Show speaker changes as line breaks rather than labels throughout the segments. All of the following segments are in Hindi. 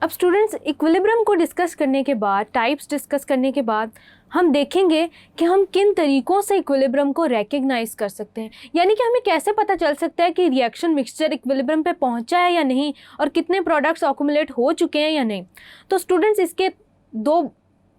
अब स्टूडेंट्स इक्विलिब्रियम को डिस्कस करने के बाद, टाइप्स डिस्कस करने के बाद, हम देखेंगे कि हम किन तरीक़ों से इक्विलिब्रियम को रिकग्नाइज़ कर सकते हैं, यानी कि हमें कैसे पता चल सकता है कि रिएक्शन मिक्सचर इक्विलिब्रियम पे पहुंचा है या नहीं, और कितने प्रोडक्ट्स अक्यूमुलेट हो चुके हैं या नहीं। तो स्टूडेंट्स इसके दो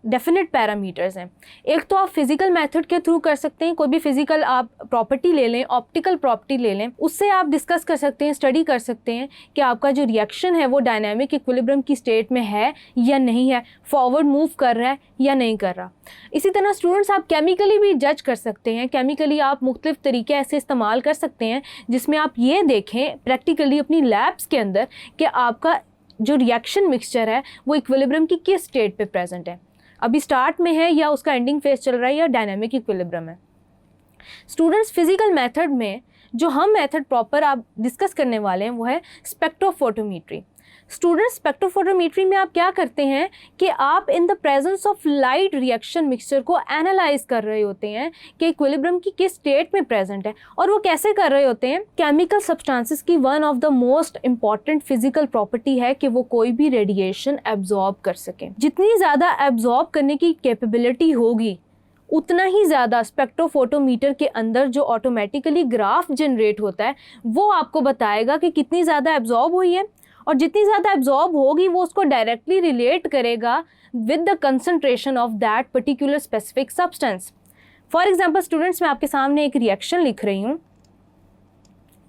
डेफिनेट पैरामीटर्स हैं। एक तो आप फिजिकल मेथड के थ्रू कर सकते हैं, कोई भी फिजिकल आप प्रॉपर्टी ले लें, ऑप्टिकल प्रॉपर्टी ले लें, उससे आप डिस्कस कर सकते हैं, स्टडी कर सकते हैं कि आपका जो रिएक्शन है वो डायनामिक इक्विलिब्रियम की स्टेट में है या नहीं है, फॉरवर्ड मूव कर रहा है या नहीं कर रहा। इसी तरह स्टूडेंट्स आप केमिकली भी जज कर सकते हैं। केमिकली आप मुख्तलिफ तरीके ऐसे इस्तेमाल कर सकते हैं जिसमें आप ये देखें प्रैक्टिकली अपनी लैब्स के अंदर कि आपका जो रिएक्शन मिक्सचर है वो इक्विलिब्रियम की किस स्टेट पे प्रेजेंट है, अभी स्टार्ट में है या उसका एंडिंग फेज चल रहा है या डायनामिक इक्विलिब्रियम है। स्टूडेंट्स फिजिकल मेथड में जो हम मेथड प्रॉपर आप डिस्कस करने वाले हैं वो है स्पेक्ट्रोफोटोमेट्री। स्टूडेंट्स स्पेक्ट्रोफोटोमेट्री में आप क्या करते हैं कि आप in the presence of light reaction mixture को एनालाइज कर रहे होते हैं कि इक्विलिब्रियम की किस स्टेट में प्रेजेंट है। और वो कैसे कर रहे होते हैं, केमिकल सब्सटेंसेस की one of the most important physical property है कि वो कोई भी रेडिएशन एब्जॉर्ब कर सकें। जितनी ज़्यादा एब्जॉर्ब करने की कैपेबिलिटी होगी उतना ही ज़्यादा स्पेक्ट्रोफोटोमीटर के अंदर जो ऑटोमेटिकली ग्राफ जनरेट होता है वो आपको बताएगा कि कितनी ज़्यादा एब्जॉर्ब हुई है, और जितनी ज़्यादा एब्जॉर्ब होगी वो उसको डायरेक्टली रिलेट करेगा with the concentration of that particular specific substance. For example students मैं आपके सामने एक रिएक्शन लिख रही हूँ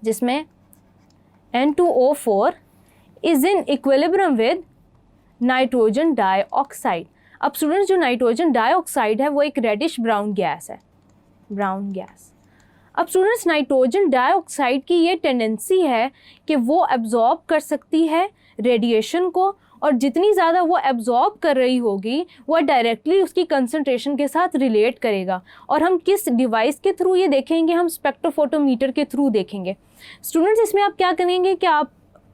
जिसमें N2O4 is in equilibrium with nitrogen dioxide. अब स्टूडेंट्स जो नाइट्रोजन डाइऑक्साइड है वो एक रेडिश ब्राउन गैस है, ब्राउन गैस। अब स्टूडेंट्स नाइट्रोजन डाइऑक्साइड की ये टेंडेंसी है कि वो एब्जॉर्ब कर सकती है रेडिएशन को, और जितनी ज़्यादा वो एब्जॉर्ब कर रही होगी वो डायरेक्टली उसकी कंसंट्रेशन के साथ रिलेट करेगा। और हम किस डिवाइस के थ्रू ये देखेंगे, हम स्पेक्ट्रोफोटोमीटर के थ्रू देखेंगे। स्टूडेंट्स इसमें आप क्या करेंगे कि आप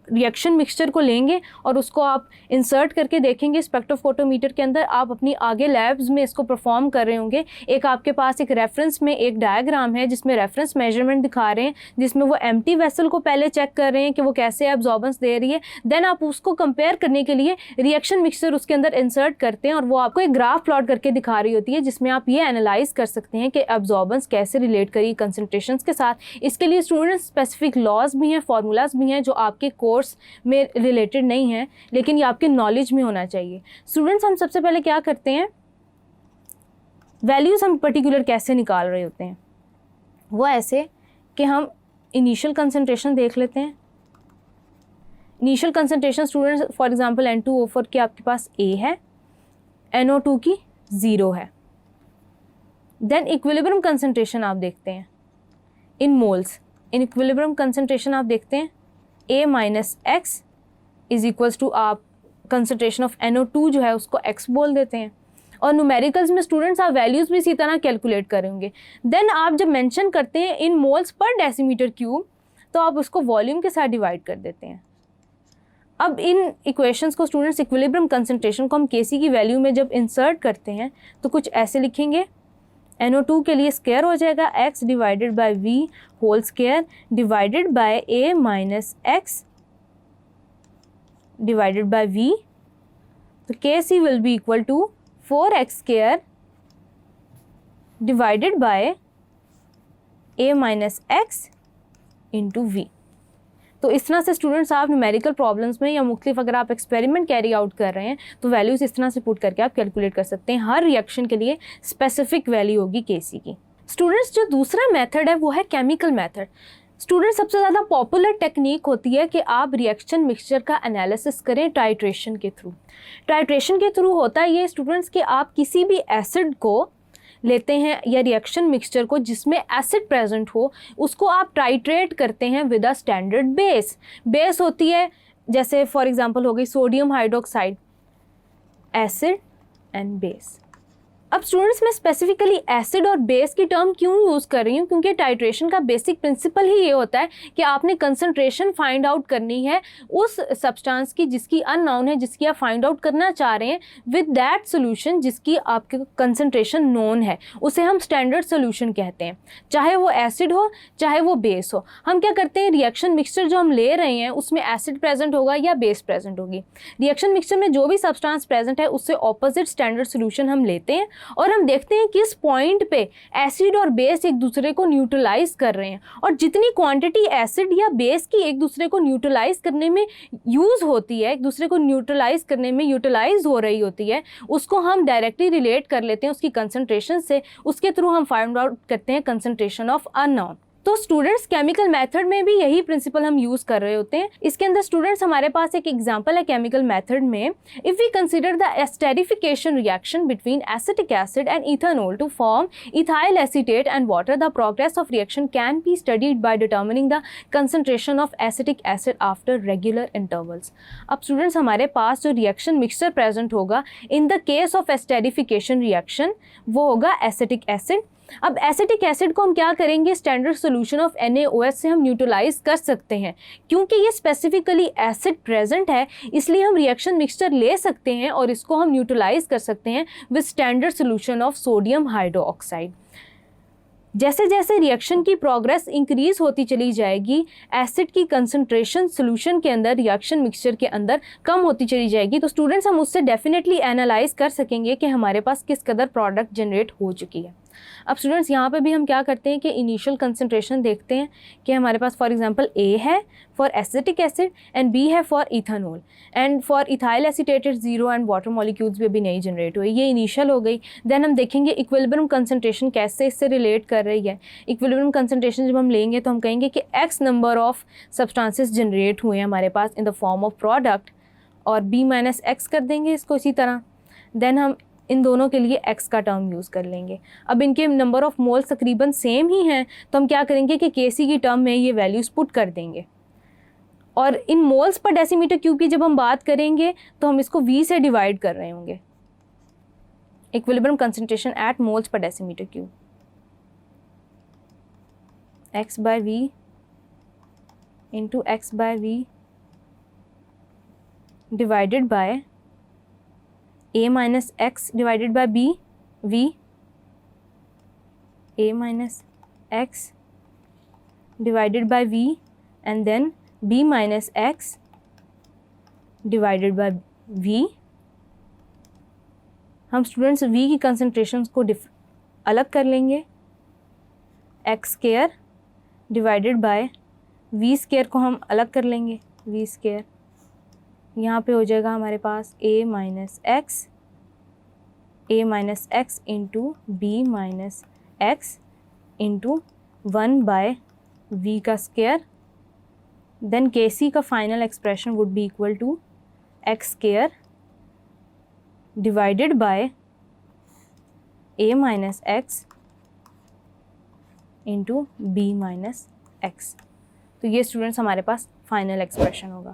रिएक्शन मिक्सचर को लेंगे और उसको आप इंसर्ट करके देखेंगे स्पेक्ट्रोफोटोमीटर के अंदर। आप अपनी आगे लैब्स में इसको परफॉर्म कर रहे होंगे। एक आपके पास एक रेफरेंस में एक डायग्राम है जिसमें रेफरेंस मेजरमेंट दिखा रहे हैं, जिसमें वो एम्प्टी वेसल को पहले चेक कर रहे हैं कि वो कैसे एब्जॉर्बेंस दे रही है। देन आप उसको कंपेयर करने के लिए रिएक्शन मिक्सचर उसके अंदर इंसर्ट करते हैं और वो आपको एक ग्राफ प्लॉट करके दिखा रही होती है जिसमें आप ये एनालाइज कर सकते हैं कि एब्जॉर्बेंस कैसे रिलेट करी कंसंट्रेशंस के साथ। इसके लिए स्टूडेंट्स स्पेसिफिक लॉज भी हैं, फार्मूलाज भी हैं जो आपके कोर्स में रिलेटेड नहीं है, लेकिन ये आपके नॉलेज में होना चाहिए। स्टूडेंट्स हम सबसे पहले क्या करते हैं, वैल्यूज हम पर्टिकुलर कैसे निकाल रहे होते हैं, वो ऐसे कि हम इनिशियल कंसंट्रेशन देख लेते हैं। Initial concentration students for example N2O4 की आपके पास A है, NO2 की 0 है। देन इक्विलिब्रियम कंसंट्रेशन आप देखते हैं in moles. In equilibrium concentration आप देखते हैं A minus x is equals to आप कंसंट्रेशन ऑफ NO2 जो है उसको x बोल देते हैं। और न्यूमेरिकल्स में स्टूडेंट्स आप वैल्यूज़ भी इसी तरह कैलकुलेट करेंगे। देन आप जब मेंशन करते हैं in moles per decimetre cube तो आप उसको वॉल्यूम के साथ डिवाइड कर देते हैं। अब इन इक्वेशंस को स्टूडेंट्स इक्विलिब्रियम कंसंट्रेशन को हम Kc की वैल्यू में जब इंसर्ट करते हैं तो कुछ ऐसे लिखेंगे। NO2 के लिए स्क्वायर हो जाएगा x divided by v whole square divided by a minus x divided by v। तो Kc will be equal to 4x square divided by a minus x into v। तो इस तरह से स्टूडेंट्स आप न्यूमेरिकल प्रॉब्लम्स में या मुख्तलिफ अगर आप एक्सपेरिमेंट कैरी आउट कर रहे हैं तो वैल्यूज़ इस तरह से पुट करके आप कैलकुलेट कर सकते हैं। हर रिएक्शन के लिए स्पेसिफिक वैल्यू होगी Kc की। स्टूडेंट्स जो दूसरा मेथड है वो है केमिकल मेथड। स्टूडेंट्स सबसे ज़्यादा पॉपुलर टेक्निक होती है कि आप रिएक्शन मिक्सचर का एनालिसिस करें टाइट्रेशन के थ्रू। टाइट्रेशन के थ्रू होता है ये स्टूडेंट्स कि आप किसी भी एसिड को लेते हैं या रिएक्शन मिक्सचर को जिसमें एसिड प्रेजेंट हो उसको आप टाइट्रेट करते हैं with a standard base. Base होती है जैसे फॉर एग्जांपल हो गई sodium hydroxide, acid and base. अब स्टूडेंट्स मैं स्पेसिफिकली एसिड और बेस की टर्म क्यों यूज़ कर रही हूँ, क्योंकि टाइट्रेशन का बेसिक प्रिंसिपल ही ये होता है कि आपने कंसंट्रेशन फाइंड आउट करनी है उस सब्सटेंस की जिसकी अननोन है, जिसकी आप फाइंड आउट करना चाह रहे हैं, विद दैट सोल्यूशन जिसकी आपके कंसंट्रेशन नोन है, उसे हम स्टैंडर्ड सोल्यूशन कहते हैं, चाहे वो एसिड हो चाहे वो बेस हो। हम क्या करते हैं, रिएक्शन मिक्सचर जो हम ले रहे हैं उसमें एसिड प्रेजेंट होगा या बेस प्रेजेंट होगी, रिएक्शन मिक्सचर में जो भी सब्सटेंस प्रेजेंट है उससे ऑपोजिट स्टैंडर्ड सोल्यूशन हम लेते हैं और हम देखते हैं किस पॉइंट पे एसिड और बेस एक दूसरे को न्यूट्रलाइज कर रहे हैं, और जितनी क्वांटिटी एसिड या बेस की एक दूसरे को न्यूट्रलाइज करने में यूज़ होती है, एक दूसरे को न्यूट्रलाइज करने में यूटिलाइज हो रही होती है, उसको हम डायरेक्टली रिलेट कर लेते हैं उसकी कंसंट्रेशन से, उसके थ्रू हम फाइंड आउट करते हैं कंसंट्रेशन ऑफ अननोन। तो स्टूडेंट्स केमिकल मेथड में भी यही प्रिंसिपल हम यूज़ कर रहे होते हैं। इसके अंदर स्टूडेंट्स हमारे पास एक एग्जांपल है केमिकल मेथड में, if we consider the esterification reaction between acetic acid and ethanol to form ethyl acetate and water, the progress of reaction can be studied by determining the concentration of acetic acid after regular intervals. अब स्टूडेंट्स हमारे पास जो रिएक्शन मिक्सचर प्रेजेंट होगा in the case of esterification reaction वो होगा एसिटिक एसिड। अब एसिटिक एसिड को हम क्या करेंगे, स्टैंडर्ड सोल्यूशन ऑफ NaOH से हम न्यूट्रलाइज कर सकते हैं, क्योंकि ये स्पेसिफिकली एसिड प्रेजेंट है इसलिए हम रिएक्शन मिक्सचर ले सकते हैं और इसको हम न्यूट्रलाइज कर सकते हैं with standard solution of sodium hydroxide. जैसे जैसे रिएक्शन की प्रोग्रेस इंक्रीज होती चली जाएगी, एसिड की कंसंट्रेशन सोल्यूशन के अंदर रिएक्शन मिक्सचर के अंदर कम होती चली जाएगी, तो स्टूडेंट्स हम उससे डेफिनेटली एनालाइज कर सकेंगे कि हमारे पास किस कदर प्रोडक्ट जनरेट हो चुकी है। अब स्टूडेंट्स यहाँ पे भी हम क्या करते हैं कि इनिशियल कंसंट्रेशन देखते हैं कि हमारे पास फॉर एग्जांपल A है for acetic acid and B है for ethanol and for ethyl acetated 0 and water molecules भी अभी नहीं जनरेट हुए, ये इनिशियल हो गई। देन हम देखेंगे इक्विलिब्रियम कंसंट्रेशन कैसे इससे रिलेट कर रही है। इक्विलिब्रियम कंसंट्रेशन जब हम लेंगे तो हम कहेंगे कि X number of substances generate हुए हैं हमारे पास in the form of product, और B माइनस एक्स कर देंगे इसको इसी तरह। देन हम इन दोनों के लिए x का टर्म यूज़ कर लेंगे। अब इनके नंबर ऑफ मोल्स तकरीबन सेम ही हैं तो हम क्या करेंगे कि Kc की टर्म में ये वैल्यूज़ पुट कर देंगे, और इन मोल्स पर डेसीमीटर क्यूब की जब हम बात करेंगे तो हम इसको V से डिवाइड कर रहे होंगे, equilibrium concentration at moles per decimetre cube, x by V into x by V divided by A minus x divided by B, V, A minus x divided by V and then B minus x divided by V। हम स्टूडेंट्स V की कंसंट्रेशंस को अलग कर लेंगे, x square divided by V square को हम अलग कर लेंगे, V स्क्वायर यहाँ पे हो जाएगा हमारे पास A minus x into B minus x into 1 by V का स्क्वायर। देन Kc का final expression would be equal to x square divided by A minus x into B minus x. तो ये स्टूडेंट्स हमारे पास फाइनल एक्सप्रेशन होगा।